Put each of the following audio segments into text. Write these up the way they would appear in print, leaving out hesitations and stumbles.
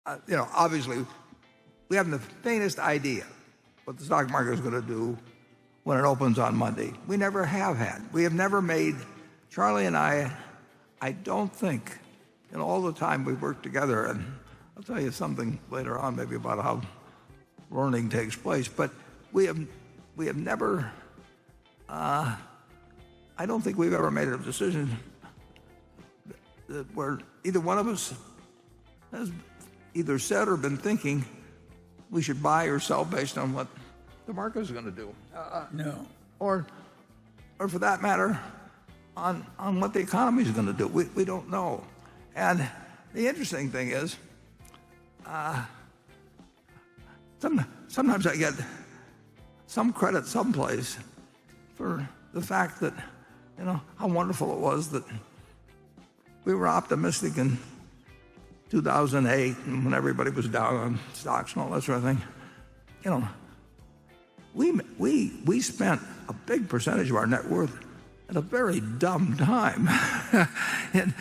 obviously, we haven't the faintest idea what the stock market is going to do when it opens on Monday. We never have had. We have never made, Charlie and I don't think, in all the time we've worked together, and I'll tell you something later on maybe about how learning takes place, but we have never, I don't think we've ever made a decision where either one of us has either said or been thinking we should buy or sell based on what the market is going to do. No. Or for that matter, on what the economy is going to do. We don't know. And the interesting thing is, sometimes I get some credit someplace for the fact that, how wonderful it was that we were optimistic in 2008 and when everybody was down on stocks and all that sort of thing. We spent a big percentage of our net worth at a very dumb time. and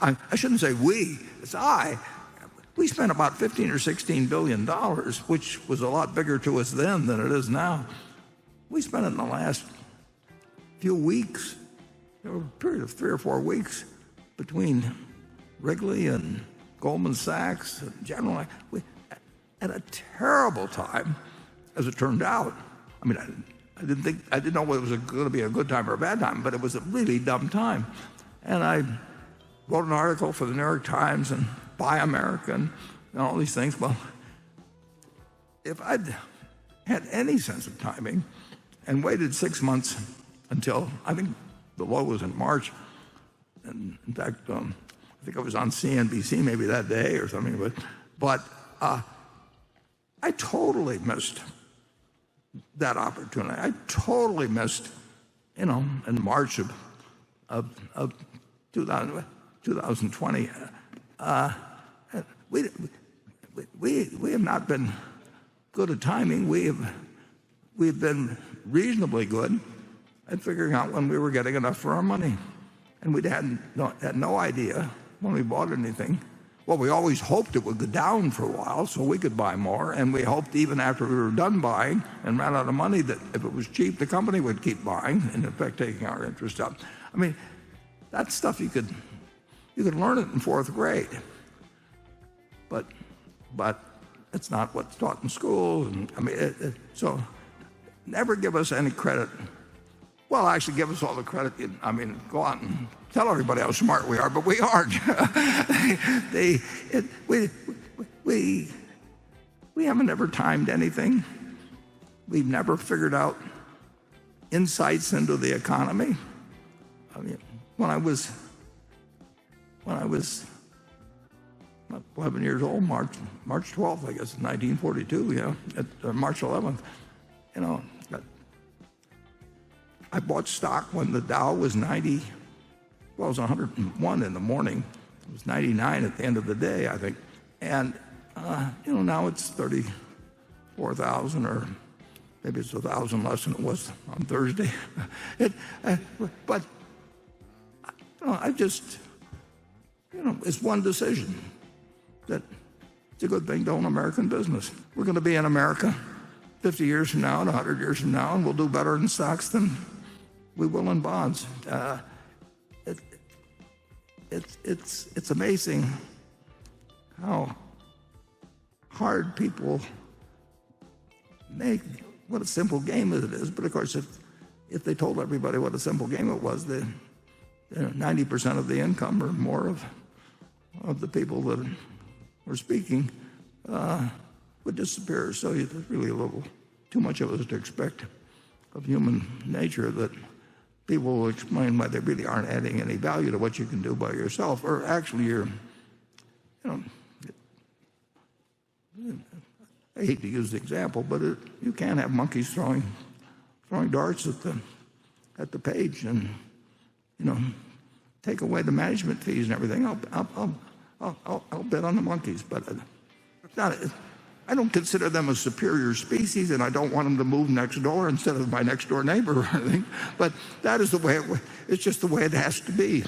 I shouldn't say we, it's I. We spent about $15 or $16 billion, which was a lot bigger to us then than it is now. We spent it in the last few weeks. There was a period of 3 or 4 weeks between Wrigley and Goldman Sachs and General. At a terrible time, as it turned out. I mean, I didn't know whether it was going to be a good time or a bad time, but it was a really dumb time. And I wrote an article for the New York Times and Buy American and all these things. Well, if I'd had any sense of timing and waited 6 months until, I think the low was in March, and in fact, I think I was on CNBC maybe that day or something, but I totally missed that opportunity. I totally missed, in March of 2020. We have not been good at timing. We've been reasonably good at figuring out when we were getting enough for our money, and we had no idea when we bought anything. Well, we always hoped it would go down for a while so we could buy more, and we hoped even after we were done buying and ran out of money that if it was cheap, the company would keep buying, and in effect taking our interest up. I mean, that stuff you could learn it in 4th grade, but it's not what's taught in school. And I mean, so never give us any credit. Well, actually, give us all the credit. I mean, go out and tell everybody how smart we are, but we aren't. We haven't ever timed anything. We've never figured out insights into the economy. I mean, when I was 11 years old, March 12th, I guess, 1942, March 11th, I bought stock when the Dow was 90. Well, it was 101 in the morning. It was 99 at the end of the day, I think. And, now it's 34,000, or maybe it's 1,000 less than it was on Thursday. But I just, it's one decision that it's a good thing to own American business. We're going to be in America 50 years from now and 100 years from now, and we'll do better in stocks than we will in bonds. It's amazing how hard people make what a simple game it is. But of course, if they told everybody what a simple game it was, 90% of the income or more of the people that were speaking would disappear. So there's really a little too much of us to expect of human nature that people will explain why they really aren't adding any value to what you can do by yourself, or actually I hate to use the example, but you can't have monkeys throwing darts at the page and take away the management fees and everything. I'll bet on the monkeys, but I don't consider them a superior species, and I don't want them to move next door instead of my next door neighbor or anything. But that is the way it's just the way it has to be.